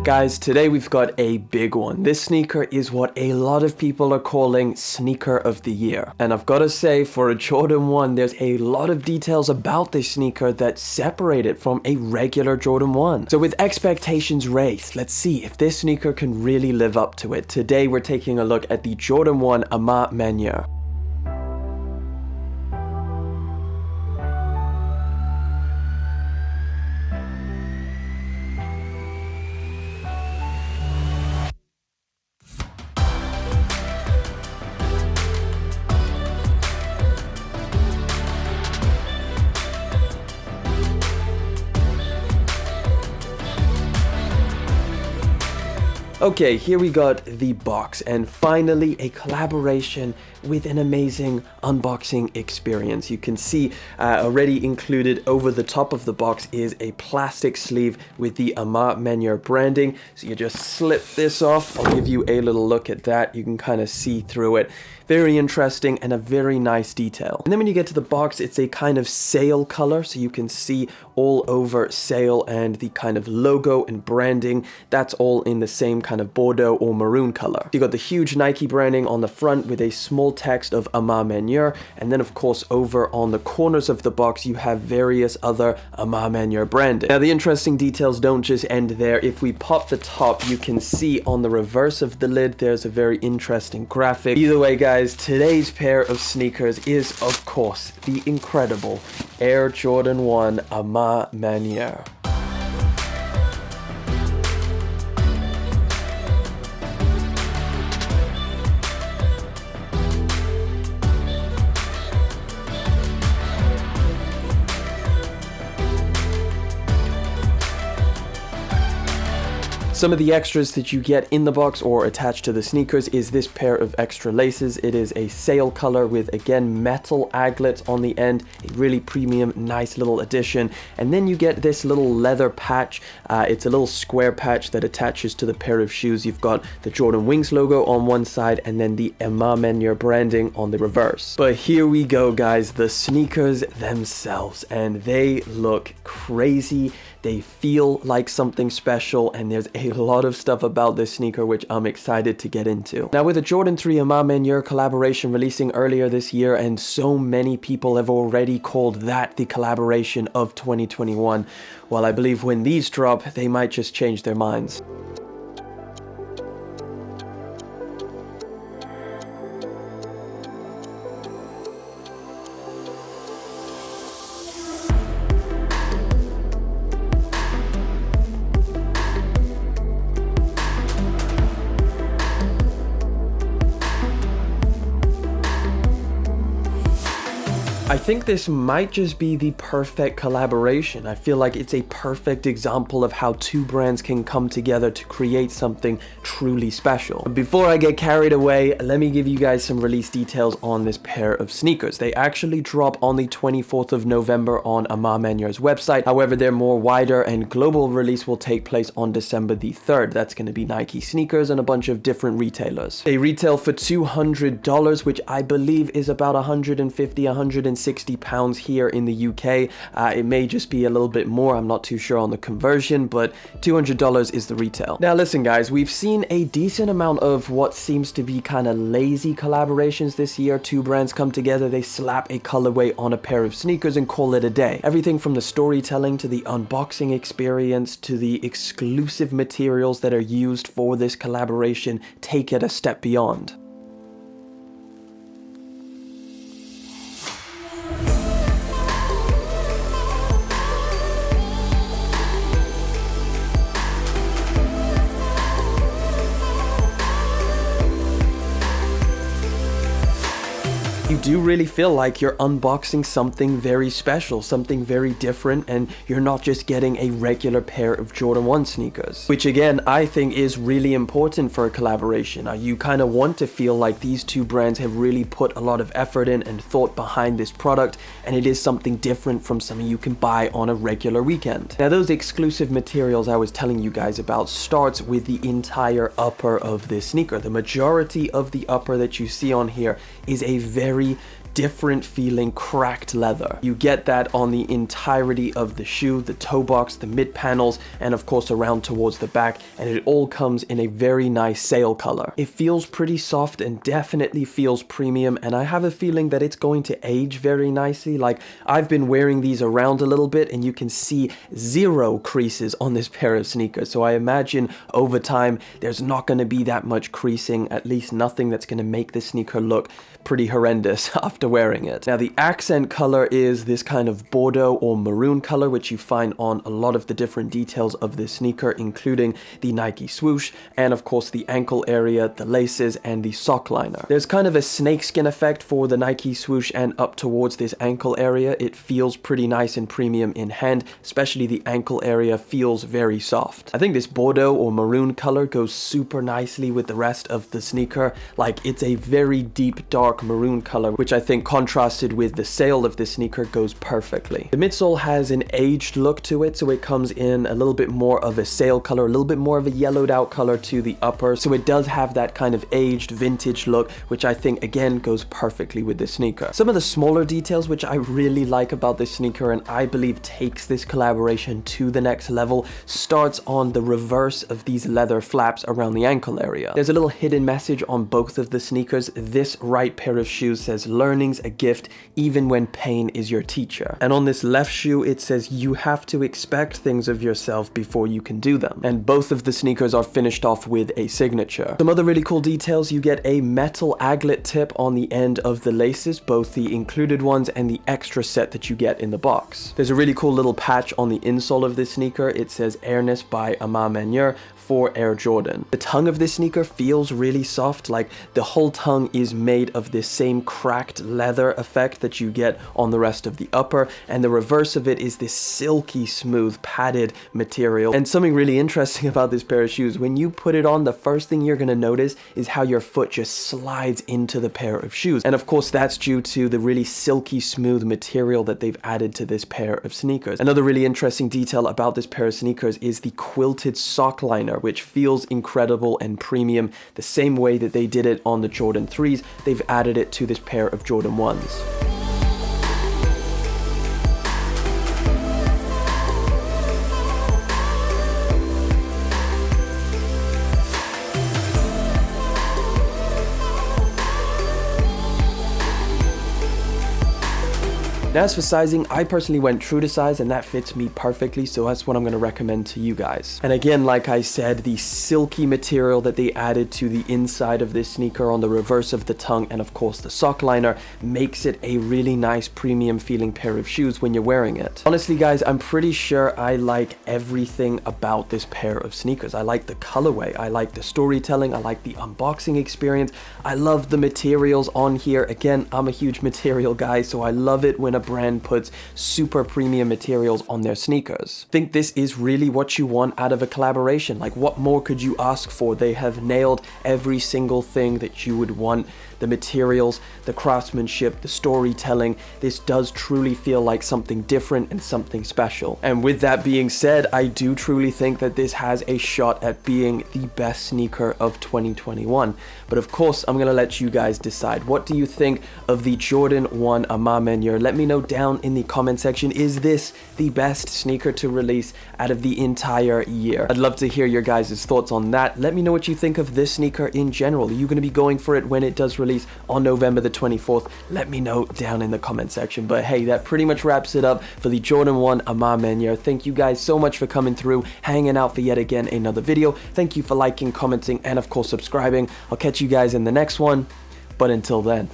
Guys, today we've got a big one. This sneaker is what a lot of people are calling sneaker of the year. And I've got to say, for a Jordan 1, there's a lot of details about this sneaker that separate it from a regular Jordan 1. So with expectations raised, let's see if this sneaker can really live up to it. Today we're taking a look at the Jordan 1 A Ma Maniere. Okay, here we got the box, and finally a collaboration with an amazing unboxing experience. You can see already included over the top of the box is a plastic sleeve with the A Ma Maniere branding. So you just slip this off. I'll give you a little look at that. You can kind of see through it. Very interesting and a very nice detail. And then when you get to the box, it's a kind of sail color, so you can see all over sail and the kind of logo and branding. That's all in the same kind of Bordeaux or maroon color. You got the huge Nike branding on the front with a small text of A Ma Maniere, and then of course over on the corners of the box you have various other A Ma Maniere branding. Now the interesting details don't just end there. If we pop the top, you can see on the reverse of the lid there's a very interesting graphic. Either way guys, today's pair of sneakers is of course the incredible Air Jordan 1 A Ma Maniere. Some of the extras that you get in the box or attached to the sneakers is this pair of extra laces. It is a sail color with, again, metal aglets on the end. A really premium, nice little addition. And then you get this little leather patch. It's a little square patch that attaches to the pair of shoes. You've got the Jordan Wings logo on one side and then the A Ma Maniere branding on the reverse. But here we go, guys. The sneakers themselves. And they look crazy. They feel like something special, and there's a lot of stuff about this sneaker which I'm excited to get into. Now with the Jordan 3 A Ma Maniere collaboration releasing earlier this year, and so many people have already called that the collaboration of 2021, well, I believe when these drop, they might just change their minds. I think this might just be the perfect collaboration. I feel like it's a perfect example of how two brands can come together to create something truly special. Before I get carried away, let me give you guys some release details on this pair of sneakers. They actually drop on the 24th of November on A Ma Maniere's website. However, their more wider and global release will take place on December the 3rd. That's going to be Nike sneakers and a bunch of different retailers. They retail for $200, which I believe is about 150, 160 £60 here in the UK. It may just be a little bit more. I'm not too sure on the conversion, but $200 is the retail. Now listen guys, we've seen a decent amount of what seems to be kind of lazy collaborations this year. Two brands come together, they slap a colorway on a pair of sneakers and call it a day. Everything from the storytelling to the unboxing experience to the exclusive materials that are used for this collaboration take it a step beyond. You do really feel like you're unboxing something very special, something very different, and you're not just getting a regular pair of Jordan 1 sneakers. Which again, I think is really important for a collaboration. You kind of want to feel like these two brands have really put a lot of effort in and thought behind this product, and it is something different from something you can buy on a regular weekend. Now those exclusive materials I was telling you guys about starts with the entire upper of this sneaker. The majority of the upper that you see on here is a very different feeling cracked leather. You get that on the entirety of the shoe, the toe box, the mid panels, and of course around towards the back, and it all comes in a very nice sail color. It feels pretty soft and definitely feels premium, and I have a feeling that it's going to age very nicely. Like, I've been wearing these around a little bit and you can see 0 creases on this pair of sneakers, so I imagine over time there's not going to be that much creasing, at least nothing that's going to make this sneaker look pretty horrendous after wearing it. Now, the accent color is this kind of Bordeaux or maroon color, which you find on a lot of the different details of this sneaker, including the Nike swoosh, and of course the ankle area, the laces, and the sock liner. There's kind of a snakeskin effect for the Nike swoosh and up towards this ankle area. It feels pretty nice and premium in hand, especially the ankle area feels very soft. I think this Bordeaux or maroon color goes super nicely with the rest of the sneaker. Like, it's a very deep, dark maroon color, which I think contrasted with the sail of this sneaker goes perfectly. The midsole has an aged look to it, so it comes in a little bit more of a sail color, a little bit more of a yellowed out color to the upper, so it does have that kind of aged vintage look, which I think again goes perfectly with this sneaker. Some of the smaller details which I really like about this sneaker, and I believe takes this collaboration to the next level, starts on the reverse of these leather flaps around the ankle area. There's a little hidden message on both of the sneakers. This right pair of shoes says, "Learning's a gift even when pain is your teacher." And on this left shoe it says, "You have to expect things of yourself before you can do them." And both of the sneakers are finished off with a signature. Some other really cool details: you get a metal aglet tip on the end of the laces, both the included ones and the extra set that you get in the box. There's a really cool little patch on the insole of this sneaker. It says "Airness" by A Ma Maniere for Air Jordan. The tongue of this sneaker feels really soft, like the whole tongue is made of this same cracked leather effect that you get on the rest of the upper, and the reverse of it is this silky smooth padded material. And something really interesting about this pair of shoes, when you put it on, the first thing you're going to notice is how your foot just slides into the pair of shoes, and of course that's due to the really silky smooth material that they've added to this pair of sneakers. Another really interesting detail about this pair of sneakers is the quilted sock liner, which feels incredible and premium. The same way that they did it on the Jordan 3s, they've added it to this pair of Jordan 1s. Now, as for sizing, I personally went true to size and that fits me perfectly, so that's what I'm going to recommend to you guys. And again, like I said, the silky material that they added to the inside of this sneaker on the reverse of the tongue, and of course the sock liner, makes it a really nice premium feeling pair of shoes when you're wearing it. Honestly guys, I'm pretty sure I like everything about this pair of sneakers. I like the colorway, I like the storytelling, I like the unboxing experience, I love the materials on here. Again, I'm a huge material guy, so I love it when a brand puts super premium materials on their sneakers. I think this is really what you want out of a collaboration. Like, what more could you ask for? They have nailed every single thing that you would want. The materials, the craftsmanship, the storytelling. This does truly feel like something different and something special. And with that being said, I do truly think that this has a shot at being the best sneaker of 2021. But of course, I'm gonna let you guys decide. What do you think of the Jordan 1 A Ma Maniere? Let me know down in the comment section. Is this the best sneaker to release out of the entire year? I'd love to hear your guys' thoughts on that. Let me know what you think of this sneaker in general. Are you gonna be going for it when it does release on November the 24th? Let me know down in the comment section. But hey, that pretty much wraps it up for the Jordan 1 A Ma Maniere. Thank you guys so much for coming through, hanging out for yet again another video. Thank you for liking, commenting, and of course subscribing. I'll catch you guys in the next one, but until then.